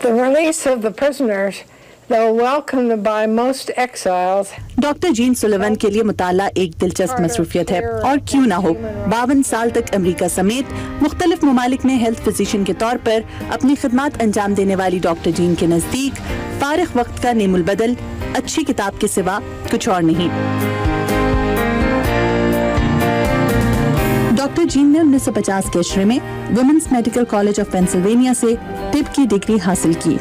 The release of the prisoners, though welcomed by most exiles, doctor gene Sullivan के लिए मुताला एक दिलचस्प मसरूफियत है, और क्यों ना हो। 52 साल तक अमेरिका समेत मुख्तलिफ ममालिक में हेल्थ फिजिशियन के तौर पर अपनी खिदमत अंजाम देने वाली डॉक्टर जीन के नज़दीक फारिग वक्त का नेमुल बदल अच्छी किताब के सिवा कुछ और नहीं। डॉक्टर जीन ने 1950 के अशरे में women's medical college of Pennsylvania से तिब की डिग्री हासिल की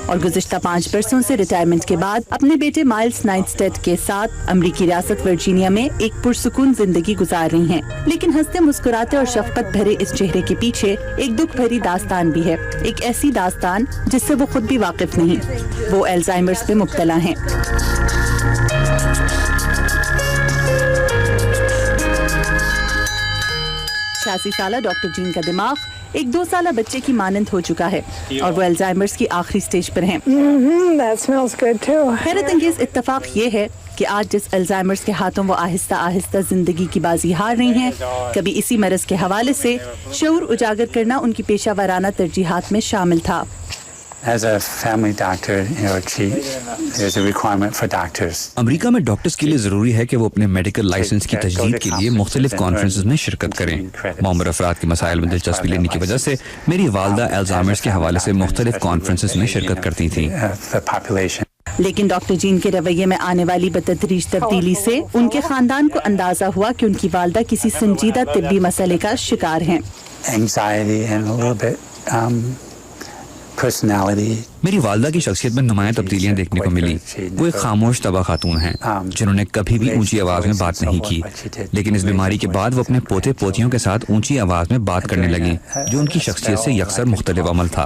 और गुज़िश्ता 5 बरसों से रिटायरमेंट के बाद अपने बेटे माइल्स नाइटस्टेड के साथ अमरीकी रियासत वर्जीनिया में एक पुरसुकून जिंदगी गुजार रही हैं। लेकिन हंसते मुस्कुराते और शफकत भरे इस चेहरे के पीछे एक दुख भरी दास्तान भी है, एक ऐसी दास्तान जिससे वो खुद भी वाकिफ नहीं। वो अल्जाइमर्स पे मुब्तला हैं। 86 साला डॉक्टर जीन का दिमाग एक 2 साला बच्चे की मानंद हो चुका है और वो अल्जाइमर्स की आखिरी स्टेज पर हैं। हैरत अंगेज इत्तफाक ये है कि आज जिस अल्जाइमर्स के हाथों वो आहिस्ता आहिस्ता जिंदगी की बाजी हार रही हैं, कभी इसी मरज के हवाले से शऊर उजागर करना उनकी पेशा वाराना तरजीहात में शामिल था। As a family doctor, there's a requirement for doctors. America में डॉक्टर्स के लिए ज़रूरी है कि वो अपने मेडिकल लाइसेंस की तजदीद के लिए मुख्तलिफ कॉन्फ्रेंसेस में शिरकत करें। मौमर अफराद के मसाइल में दिलचस्पी लेने की वजह से मेरी वालदा अल्जाइमर्स के हवाले से मुख्तलिफ कॉन्फ्रेंसेस में शिरकत करती थी। लेकिन डॉक्टर जीन के रवैये में आने वाली बतदरीज तब्दीली से उनके खानदान को अंदाजा हुआ कि उनकी वालदा किसी संजीदा तिब्बी मसले का शिकार हैं। Anxiety and a little bit personality. मेरी वालदा की शख्सियत में नुमायां तब्दीलियां देखने को मिली। वो एक खामोश तबा खातून हैं जिन्होंने कभी भी ऊंची आवाज में बात नहीं की, लेकिन इस बीमारी के बाद वो अपने पोते पोतियों के साथ ऊंची आवाज में बात करने लगी, जो उनकी शख्सियत से यकसर मुख्तलिफ अमल था।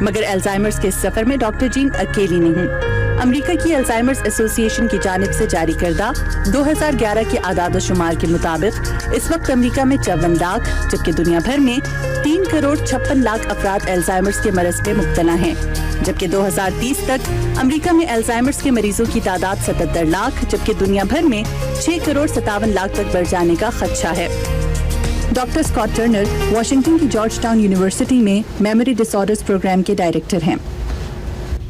मगर अल्जाइमर्स के सफर में डॉक्टर जीन अकेली नहीं। अमेरिका की अल्जाइमर्स एसोसिएशन की जानिब से जारी करदा 2011 के आदाद शुमार के मुताबिक इस वक्त अमेरिका में 54 लाख जबकि दुनिया भर में 3 करोड़ 56 लाख अफराद अल्जाइमर्स के मरज में मुब्तला हैं, जबकि 2030 तक अमेरिका में अल्जाइमर्स के मरीजों की तादाद 77 लाख जबकि दुनिया भर में 6 करोड़ 57 लाख तक बढ़ जाने का खदशा है। डॉक्टर स्कॉट टर्नर वाशिंगटन की जॉर्ज टाउन यूनिवर्सिटी में मेमोरी डिसऑर्डर्स प्रोग्राम के डायरेक्टर हैं।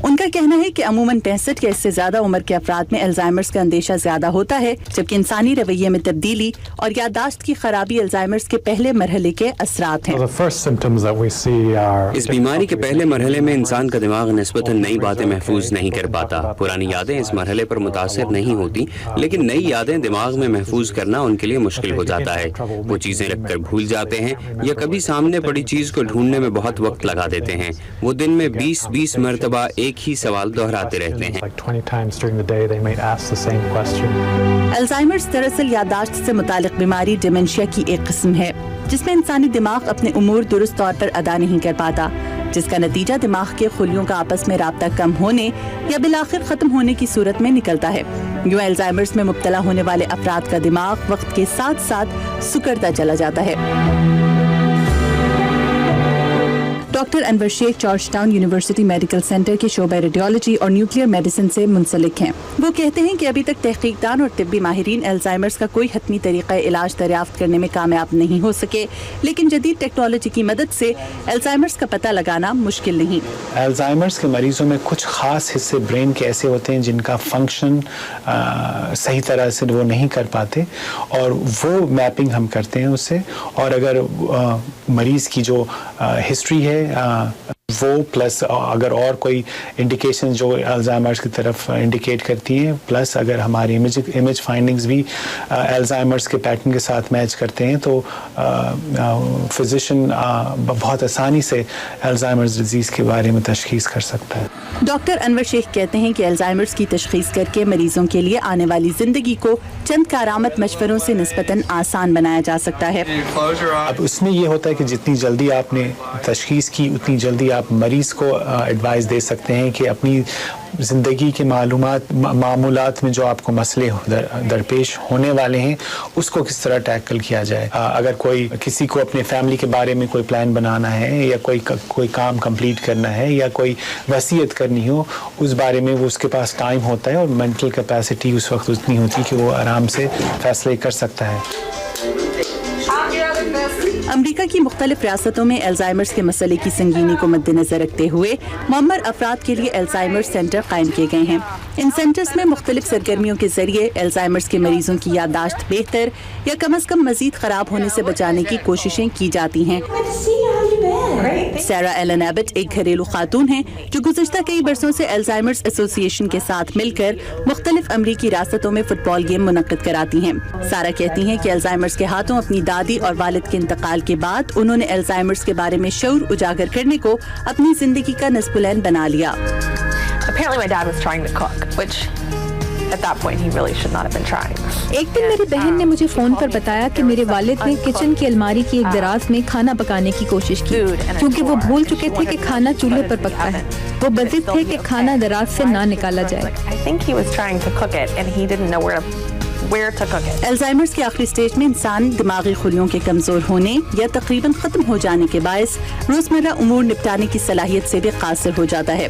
उनका कहना है कि अमूमन 65 या इससे ज्यादा उम्र के अफराद में अल्जाइमर्स का अंदेशा ज्यादा होता है, जबकि इंसानी रवैये में तब्दीली और याददाश्त की खराबी अल्जाइमर्स के पहले मरहले के असरात हैं। इस बीमारी के पहले मरहले में इंसान का दिमाग निस्बतन नई बातें महफूज नहीं कर पाता। पुरानी यादें इस मरहले पर मुतासिर नहीं होती, लेकिन नई यादें दिमाग में महफूज करना उनके लिए मुश्किल हो जाता है। वो चीजें रखकर भूल जाते हैं या कभी सामने पड़ी चीज को ढूंढने में बहुत वक्त लगा देते हैं। वो दिन में 20 मरतबा एक ही सवाल दोहराते रहते हैं। अल्जाइमर्स दरअसल याददाश्त से मुतालिक बीमारी डिमेंशिया की एक किस्म है, जिसमें इंसानी दिमाग अपने उमूर दुरुस्त तौर पर अदा नहीं कर पाता, जिसका नतीजा दिमाग के खुलियों का आपस में राब्ता कम होने या बिलाखिर खत्म होने की सूरत में निकलता है। यूं अल्जाइमर्स में मुब्तला होने वाले अफराद का दिमाग वक्त के साथ साथ सुकड़ता चला जाता है। Doctor Anwar Sheikh Georgetown university medical center के शोबे रेडियोलॉजी और न्यूक्लियर मेडिसिन से मुंसलिक हैं। वो कहते हैं कि अभी तक तहकीकदान और तिब्बी माहिरीन अल्जाइमर्स का कोई हतमी तरीका इलाज दरियाफ्त करने में कामयाब नहीं हो सके, लेकिन जदीद टेक्नोलॉजी की मदद से अल्जाइमर्स का पता लगाना मुश्किल नहीं। अल्जाइमर्स के मरीजों में कुछ खास हिस्से ब्रेन के ऐसे होते हैं जिनका फंक्शन सही तरह से वो नहीं कर पाते, और वो मैपिंग हम करते हैं उससे। और अगर मरीज की जो हिस्ट्री है वो प्लस अगर और कोई इंडिकेशन जो अल्जाइमर्स की तरफ इंडिकेट करती हैं, प्लस अगर हमारी इमेज फाइंडिंग्स भी अल्जाइमर्स के पैटर्न के साथ मैच करते हैं, तो फिजिशियन बहुत आसानी से अल्जाइमर्स डिजीज़ के बारे में तशखीस कर सकता है। डॉक्टर अनवर शेख कहते हैं कि अल्जाइमर्स की तशखीस करके मरीजों के लिए आने वाली जिंदगी को चंद कारआमद मशवरों से निस्बतन आसान बनाया जा सकता है। अब उसमें ये होता है कि जितनी जल्दी आपने तशखीस की उतनी जल्दी आप मरीज को एडवाइस दे सकते हैं कि अपनी ज़िंदगी के मामूलात में जो आपको मसले दरपेश होने वाले हैं उसको किस तरह टैकल किया जाए। अगर कोई किसी को अपने फैमिली के बारे में कोई प्लान बनाना है या कोई काम कंप्लीट करना है या कोई वसीयत करनी हो, उस बारे में वो उसके पास टाइम होता है और मेंटल कैपेसिटी उस वक्त उतनी होती है कि वो आराम से फैसले कर सकता है। अमेरिका की मुख्तलिफ रियासतों में अल्जाइमर्स के मसले की संगीनी को मद्देनजर रखते हुए मुअम्मर अफराद के लिए अल्जाइमर्स सेंटर कायम किए गए हैं। इन सेंटर्स में मुख्तलिफ सरगर्मियों के जरिए अल्जाइमर्स के मरीजों की याददाश्त बेहतर या कम अज कम मजीद खराब होने से बचाने की कोशिशें की जाती हैं। सारा एलन एबट एक घरेलू खातून हैं जो गुज़िश्ता कई बरसों से अल्जाइमर्स एसोसिएशन के साथ मिलकर मुख्तलिफ अमरीकी रियासतों में फुटबॉल गेम मुनक्किद कराती हैं। सारा कहती हैं कि अल्जाइमर्स के हाथों अपनी दादी और वालिद के इंतकाल के बाद उन्होंने अल्जाइमर्स के बारे में शऊर उजागर करने को अपनी जिंदगी का नस्बुलैन बना लिया। Apparently my dad was trying to cook, which at that point he really should not have been trying. एक दिन मेरी बहन ने मुझे फोन पर बताया कि मेरे वालिद ने किचन की अलमारी की एक दराज में खाना पकाने की कोशिश की, क्योंकि वो भूल चुके थे कि खाना चूल्हे पर पकता है। वो बज़िद थे कि खाना दराज से ना निकाला जाए। I think he was trying to cook it and he didn't know where to cook it. Alzheimer's के आखिरी स्टेज में इंसान दिमागी खुलियों के कमजोर होने या तकरीबन खत्म हो जाने के बायस रोजमर्रा उमूर निपटाने की सलाहियत से भी कासिर हो जाता है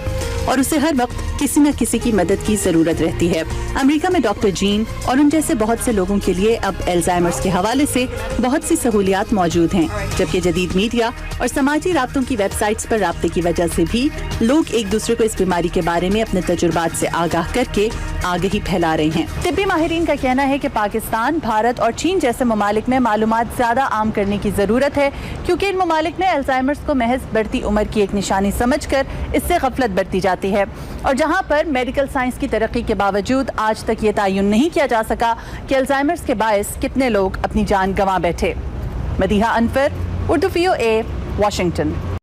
और उसे हर वक्त किसी न किसी की मदद की जरूरत रहती है। अमेरिका में डॉक्टर जीन और उन जैसे बहुत से लोगों के लिए अब अल्जाइमर्स के हवाले से बहुत सी सहूलियात मौजूद हैं, जबकि जदीद मीडिया और समाजी राब्तों की वेबसाइट्स पर राब्ते की वजह से भी लोग एक दूसरे को इस बीमारी के बारे में अपने तजुर्बात से आगाह करके आगाही फैला रहे हैं। तिब्बी माहिरीन का कहना है कि पाकिस्तान, भारत और चीन जैसे ममालिक में मालूमात ज्यादा आम करने की जरूरत है, क्योंकि इन ममालिक में अल्जाइमर्स को महज बढ़ती उम्र की एक निशानी समझकर इससे गफलत बरती जाती है और जहां पर मेडिकल साइंस की तरक्की के बावजूद आज तक ये तयन नहीं किया जा सका कि अल्जाइमर्स के बायस कितने लोग अपनी जान गंवा बैठे। Madiha Anwar, Urdu VOA, Washington.